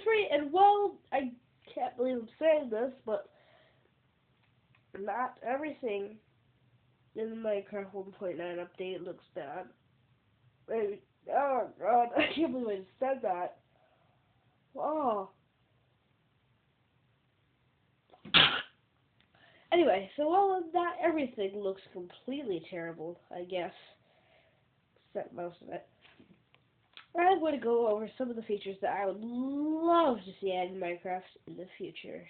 It's free, and well, I can't believe I'm saying this, but not everything in the Minecraft 1.9 update looks bad. Oh god, I can't believe I just said that. Oh. Anyway, so well, not everything looks completely terrible, I guess. Except most of it. I'm going to go over some of the features that I would love to see added in Minecraft in the future.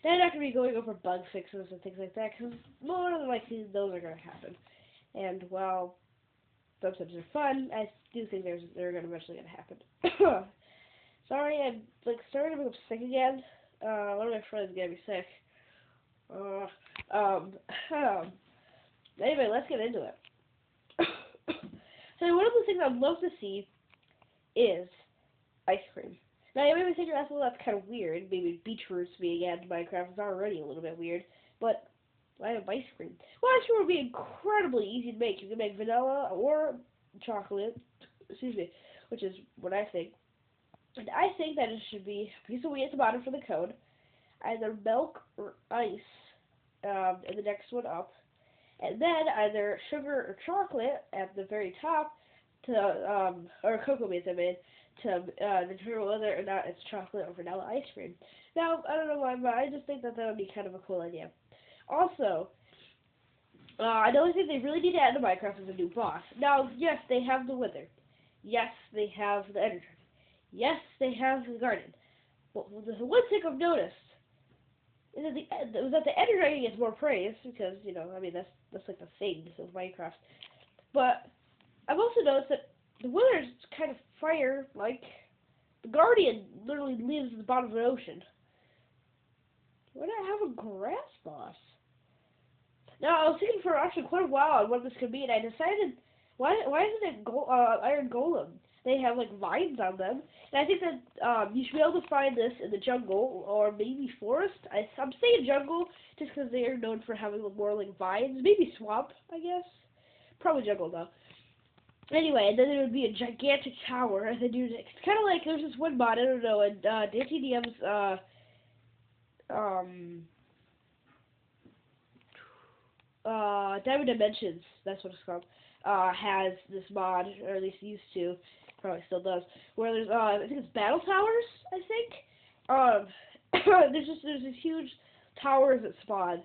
Now, I'm not going to be going over bug fixes and things like that, because more than likely those are going to happen. And while sometimes they're fun, I do think they're eventually going to happen. Sorry, I'm starting to become sick again. One of my friends got me sick. Anyway, let's get into it. So one of the things I'd love to see is ice cream. Now, you may be thinking, well, that's kind of weird. Maybe beetroots being added to Minecraft is already a little bit weird. But why have ice cream? Well, ice cream would be incredibly easy to make. You can make vanilla or chocolate, which is what I think. And I think that it should be a piece of wheat at the bottom for the cone, either milk or ice in the next one up, and then either sugar or chocolate at the very top to or cocoa beans, I mean, to determine whether or not it's chocolate or vanilla ice cream. Now, I don't know why, but I just think that would be kind of a cool idea. Also, another thing they really need to add to Minecraft is a new boss. Now, yes, they have the Wither. Yes, they have the Ender Dragon. Yes, they have the Garden. Well, the one thing I've noticed is that the Ender Dragon gets more praise because, you know, I mean, that's like the thing of Minecraft. But I've also noticed that the Wither is kind of fire-like. The Guardian literally lives at the bottom of the ocean. Why do I have a grass boss? Now, I was thinking for actually quite a while on what this could be, and I decided, why isn't it Iron Golem? They have, like, vines on them. And I think that you should be able to find this in the jungle, or maybe forest. I'm saying jungle just because they are known for having more, like, vines. Maybe swamp, I guess. Probably jungle, though. Anyway, and then there would be a gigantic tower, and then it's kind of like, there's this one mod, I don't know, and DTDM's, Diamond Dimensions, that's what it's called, has this mod, or at least used to, probably still does, where there's, I think it's battle towers, I think, there's these huge towers that spawn,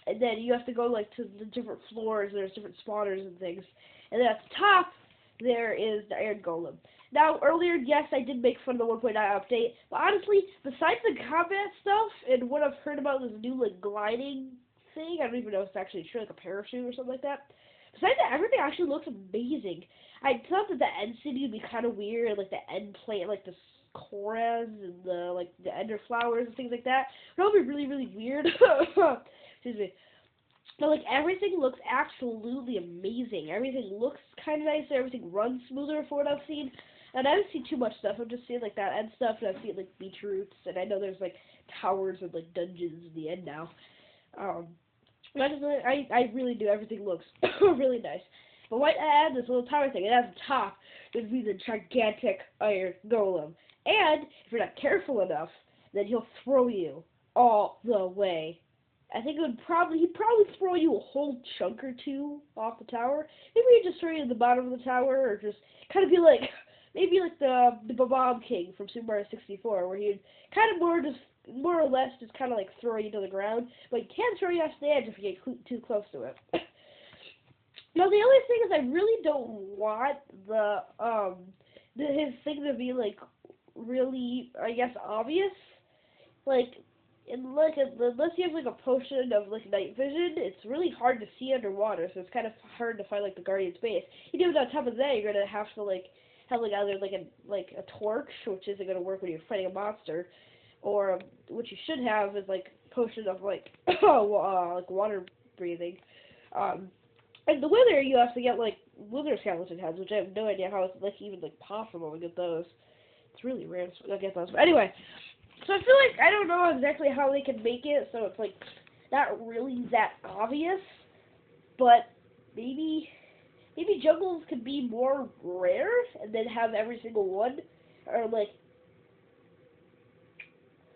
and then you have to go, like, to the different floors, there's different spawners and things, and then at the top, there is the Iron Golem. Now, earlier, yes, I did make fun of the 1.9 update, but honestly, besides the combat stuff, and what I've heard about this new, like, gliding thing, I don't even know if it's actually true, like a parachute or something like that, besides that, everything actually looks amazing. I thought that the end city would be kind of weird, like the end plant, like the Koraz and the, like, the ender flowers and things like that. That would be really, really weird. Excuse me. But, like, everything looks absolutely amazing. Everything looks kind of nicer. Everything runs smoother for what I've seen. And I don't see too much stuff. I'm just seeing, like, that end stuff, and I've seen, like, beetroots, and I know there's, like, towers and, like, dungeons in the end now. I really do. Everything looks really nice. But why add this little tower thing? And at the top, there'd be the gigantic Iron Golem. And, if you're not careful enough, then he'll throw you all the way. I think he'd probably throw you a whole chunk or two off the tower. Maybe he'd just throw you at the bottom of the tower, or just kind of be like, maybe like the Bomb King from Super Mario 64, where he'd kind of more or less just kind of like throw you to the ground, but he can throw you off the edge if you get too close to it. Now, the only thing is I really don't want his thing to be, like, really, I guess, obvious. Like, unless you have, like, a potion of, like, night vision, it's really hard to see underwater, so it's kind of hard to find, like, the Guardian's base. Even on top of that, you're gonna have to, like, have, like, either, like a torch, which isn't gonna work when you're fighting a monster, or what you should have is, like, potion of, like, like, water breathing. And the Wither, you have to get, like, Wither skeleton heads, which I have no idea how it's, like, even, like, possible to get those. It's really rare to get those. But anyway, so I feel like I don't know exactly how they can make it so it's, like, not really that obvious, but maybe jungles could be more rare and then have every single one or like,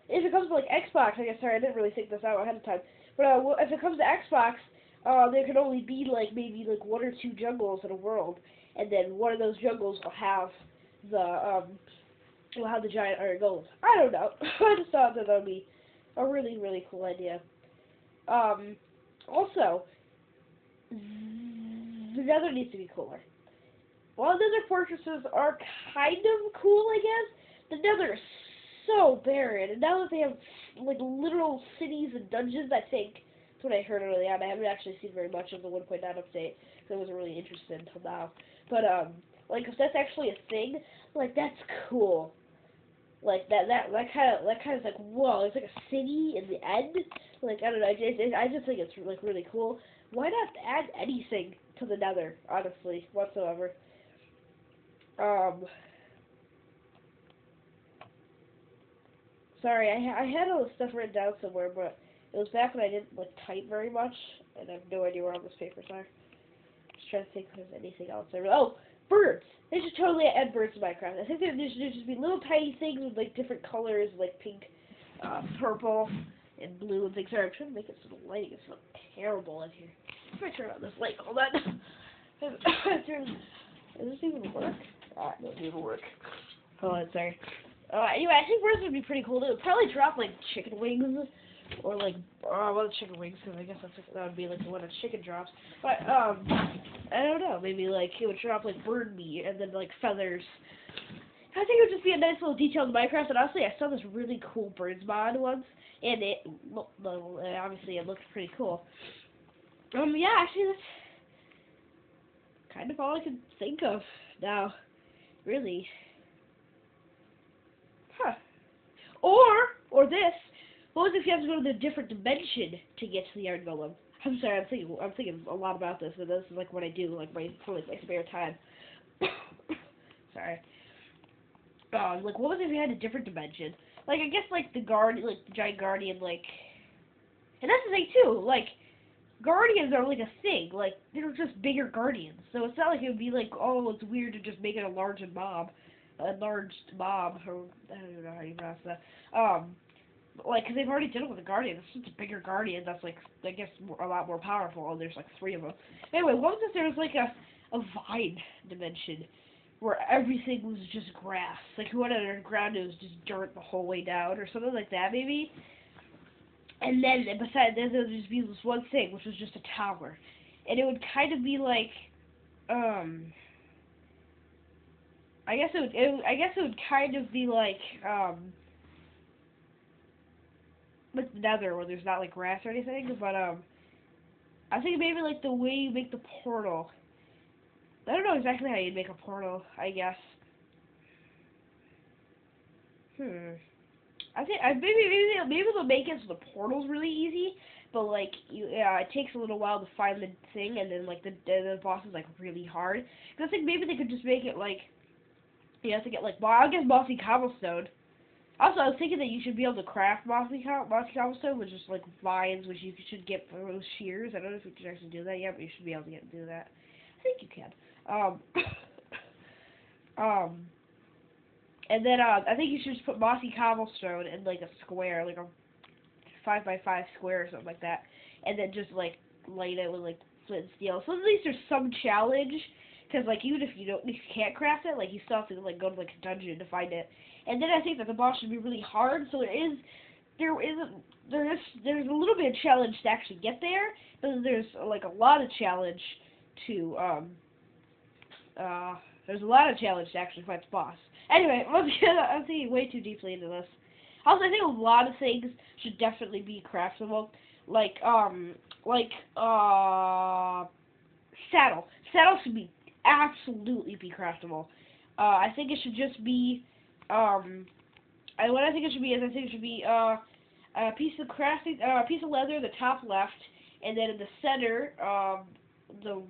if it comes to like Xbox, I guess, sorry, I didn't really think this out ahead of time, but if it comes to Xbox, there can only be like maybe like 1 or 2 jungles in a world, and then one of those jungles will have the giant iron golems. I don't know. I just thought that would be a really, really cool idea. Also, the Nether needs to be cooler. While Nether fortresses are kind of cool, I guess, the Nether is so barren, and now that they have like literal cities and dungeons, I think that's what I heard early on. I haven't actually seen very much of the 1.9 update, because I wasn't really interested until now. But like if that's actually a thing, like that's cool. Like that kind of is like, whoa, it's like a city in the end. Like I don't know, I just think it's like really cool. Why not add anything to the Nether, honestly, whatsoever? Sorry, I had all this stuff written down somewhere, but it was back when I didn't like type very much, and I have no idea where all those papers are. Just trying to think if there's anything else. Oh, birds! They should totally add birds to Minecraft. I think there should just be little tiny things with like different colors, like pink, purple, and blue and things. Sorry, I'm trying to make it so the lighting is so terrible in here. Let me turn on this light. Hold on. Does this even work? It doesn't even work. Hold on, sorry. Anyway, I think birds would be pretty cool. They would probably drop like chicken wings, or like well, chicken wings, because I guess that would be like the one a chicken drops. But I don't know. Maybe like it would drop like bird meat and then like feathers. I think it would just be a nice little detail in Minecraft. And honestly, I saw this really cool birds mod once, and obviously it looks pretty cool. Yeah, actually that's kind of all I can think of now. Really. Huh. Or this. What if you have to go to the different dimension to get to the Iron Golem? I'm sorry, I'm thinking a lot about this, and this is like what I do, like my spare time. Sorry. Like what if you had a different dimension? Like I guess like the giant guardian, like, and that's the thing too. Like guardians are like a thing. Like they're just bigger guardians, so it's not like it would be like, oh, it's weird to just make it a large mob, or I don't know how you pronounce that. Like, because they've already done it with the Guardian. It's just a bigger Guardian that's, like, I guess, a lot more powerful, and there's, like, 3 of them. Anyway, what if there was, like, a vine dimension where everything was just grass? Like, who went underground, it was just dirt the whole way down, or something like that, maybe? And then, besides, there would just be this one thing, which was just a tower. And it would kind of be, like, I guess it would kind of be, like the Nether, where there's not like grass or anything, but I think maybe like the way you make the portal. I don't know exactly how you'd make a portal, I guess. I think maybe they'll make it so the portal's really easy, but like it takes a little while to find the thing, and then like the boss is like really hard. Cause I think maybe they could just make it like you have to get like I guess mossy cobblestone. Also, I was thinking that you should be able to craft mossy cobblestone, which is like vines, which you should get from those shears. I don't know if you can actually do that yet, but you should be able to do that. I think you can. And then I think you should just put mossy cobblestone in like a square, like a 5x5 square or something like that, and then just like light it with like flint and steel. So at least there's some challenge, because like even if you can't craft it, like you still have to like go to like a dungeon to find it. And then I think that the boss should be really hard, so there's a little bit of challenge to actually get there, but there's like a lot of challenge to there's a lot of challenge to actually fight the boss. Anyway, I'm thinking way too deeply into this. Also, I think a lot of things should definitely be craftable, like saddle. Saddle should be absolutely be craftable. I think it should just be what I think it should be is I think it should be a piece of leather, the top left, and then in the center, the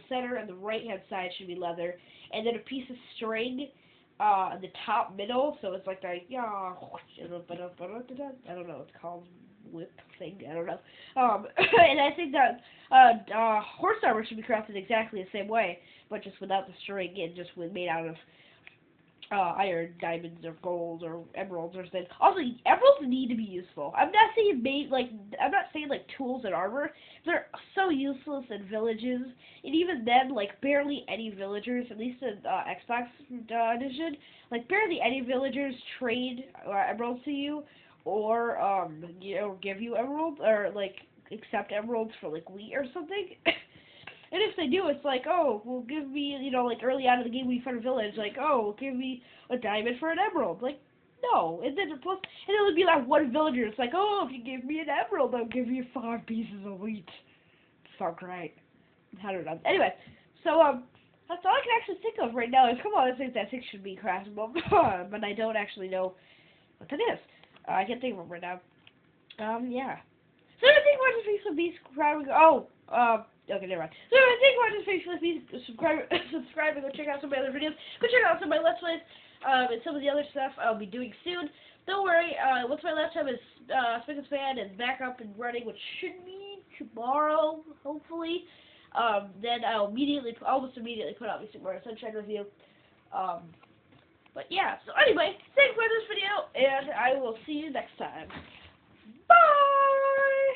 center and the right hand side should be leather, and then a piece of string, in the top middle, so it's like I don't know what it's called, whip thing, I don't know. And I think that horse armor should be crafted exactly the same way, but just without the string and just made out of iron, diamonds, or gold, or emeralds, or something. Also, emeralds need to be useful. I'm not saying I'm not saying like tools and armor. They're so useless in villages, and even then, like barely any villagers, at least in Xbox edition, like barely any villagers trade emeralds to you, or give you emeralds, or like accept emeralds for like wheat or something. And if they do, it's like, oh, well, give me, like early on in the game when you find a village, like, oh, give me a diamond for an emerald. Like, no. And then it would be like one villager. It's like, oh, if you give me an emerald, I'll give you 5 pieces of wheat. So great. I don't know. Anyway, so that's all I can actually think of right now. Is come on, I think that thing should be craftable, but I don't actually know what that is. I can't think of it right now. Yeah. So I think we're just basically be subscribing. Okay, never mind. So I think we're just basically be subscribing. Go check out some of my other videos. Go check out some of my Let's Plays, and some of the other stuff I'll be doing soon. Don't worry. Once my laptop is spick and span and back up and running, which should be tomorrow, hopefully, then I'll almost immediately put out my Super Mario Sunshine review. But yeah. So anyway, thanks for this video, and I will see you next time.